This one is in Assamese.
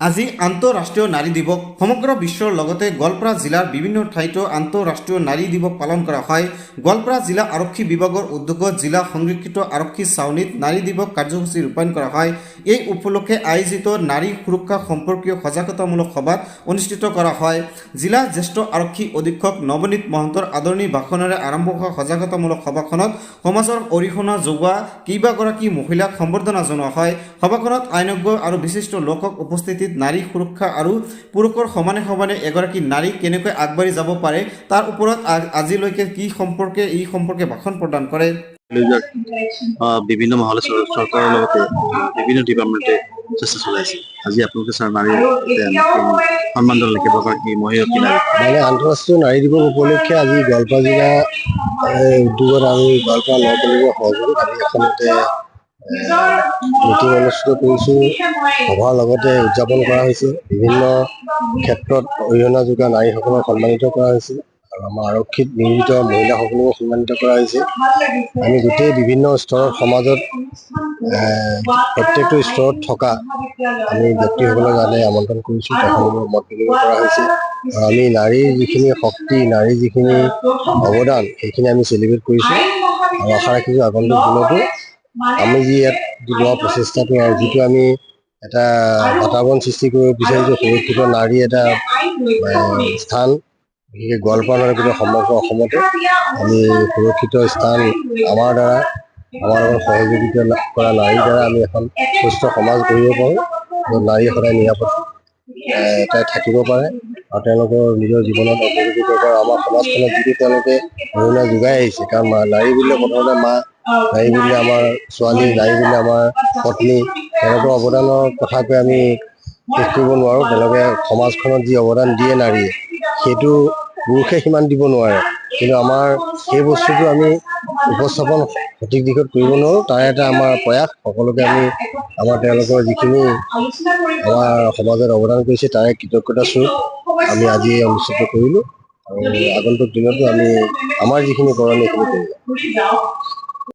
আজি আন্তঃৰাষ্ট্ৰীয় নাৰী দিৱস সমগ্ৰ বিশ্বৰ লগতে গোৱালপাৰা জিলাৰ বিভিন্ন ঠাইতো আন্তঃৰাষ্ট্ৰীয় নাৰী দিৱস পালন কৰা হয়। গোৱালপাৰা জিলা আৰক্ষী বিভাগৰ উদ্যোগত জিলা সংৰক্ষিত আৰক্ষী ছাউনীত নাৰী দিৱস কাৰ্যসূচী ৰূপায়ণ কৰা হয়। এই উপলক্ষে আয়োজিত নাৰী সুৰক্ষা সম্পৰ্কীয় সজাগতামূলক সভাত অনুষ্ঠিত কৰা হয়। জিলা জ্যেষ্ঠ আৰক্ষী অধীক্ষক নৱনীত মহন্তৰ আদৰণি ভাষণেৰে আৰম্ভ হোৱা সজাগতামূলক সভাখনত সমাজৰ অৰিহণা যোগোৱা কেইবাগৰাকী মহিলাক সম্বৰ্ধনা জনোৱা হয়। সভাখনত আইনজ্ঞ আৰু বিশিষ্ট লোকক উপস্থিতি নাৰী সুৰক্ষা আৰু পুৰুষৰ সমানে সমানে এগৰাকী নাৰী কেনেকৈ আগবাঢ়ি যাব পাৰে তাৰ ওপৰত আজিলৈকে এই সম্পৰ্কে ভাষণ প্ৰদান কৰে। বিভিন্ন মহলে চৰকাৰৰ লগতে বিভিন্ন ডিপাৰ্টমেণ্টে চেষ্টা চলাইছে। আজি আপোনালোকে ছাৰ নাৰী সন্মান জনালে কেইবাগৰাকী মহিলা মানে আন্তঃৰাষ্ট্ৰীয় নাৰী দিৱস উপলক্ষে আজি গোৱালপাৰা জিলা উদ্যোগত আমি গোৱালপাৰা নগৰ কলেজৰ সহযোগত আমি এখনতে মিটিং অনুষ্ঠিত কৰিছোঁ। সভাৰ লগতে উদযাপন কৰা হৈছে। বিভিন্ন ক্ষেত্ৰত অৰিহণা যোগোৱা নাৰীসকলক সন্মানিত কৰা হৈছে আৰু আমাৰ আৰক্ষীত নিয়োজিত মহিলাসকলকো সন্মানিত কৰা হৈছে। আমি গোটেই বিভিন্ন স্তৰত সমাজত প্ৰত্যেকটো স্তৰত থকা আমি ব্যক্তিসকলক যাতে আমন্ত্ৰণ কৰিছোঁ, তেখেতসকলৰ মত বিনিময় কৰা হৈছে আৰু আমি নাৰীৰ যিখিনি শক্তি, নাৰীৰ যিখিনি অৱদান সেইখিনি আমি চেলিব্ৰেট কৰিছোঁ আৰু আশা ৰাখিছোঁ আগন্তুক দিনতো আমি যি ইয়াত লোৱা প্ৰচেষ্টাটো আৰু যিটো আমি এটা বাতাবৰণ সৃষ্টি কৰিব বিচাৰিছোঁ, সুৰক্ষিত নাৰী এটা স্থান, বিশেষকৈ গোৱালপাৰা নগৰ সমগ্ৰ অসমতে আমি সুৰক্ষিত স্থান আমাৰ দ্বাৰা, আমাৰ লগত সহযোগিতা কৰা নাৰীৰ দ্বাৰা আমি এখন সুস্থ সমাজ গঢ়িব পাৰোঁ য'ত নাৰী সদায় নিৰাপদ থাকিব পাৰে আৰু তেওঁলোকৰ নিজৰ জীৱনত অগ্ৰগতি কৰিব পাৰে। আমাৰ সমাজখনত যিটো তেওঁলোকে অৰিহণা যোগাই আহিছে, কাৰণ নাৰী বুলিলে প্ৰথমতে মা, নাৰী বুলিলে আমাৰ ছোৱালী, নাৰী বুলিলে আমাৰ পত্নী, তেওঁলোকৰ অৱদানৰ কথাকে আমি শেষ কৰিব নোৱাৰোঁ। তেওঁলোকে সমাজখনত যি অৱদান দিয়ে নাৰীয়ে, সেইটো পুৰুষে সিমান দিব নোৱাৰে, কিন্তু আমাৰ সেই বস্তুটো আমি উপস্থাপন সঠিক দিশত কৰিব নোৱাৰোঁ। তাৰ এটা আমাৰ প্ৰয়াস, সকলোকে আমি আমাৰ তেওঁলোকৰ যিখিনি আমাৰ সমাজত অৱদান কৰিছে তাৰে কৃতজ্ঞতা স্বৰূপ আমি আজি অনুষ্ঠিত কৰিলোঁ আৰু আগন্তুক দিনতো আমি আমাৰ যিখিনি কৰণীয় সেইখিনি কৰিম।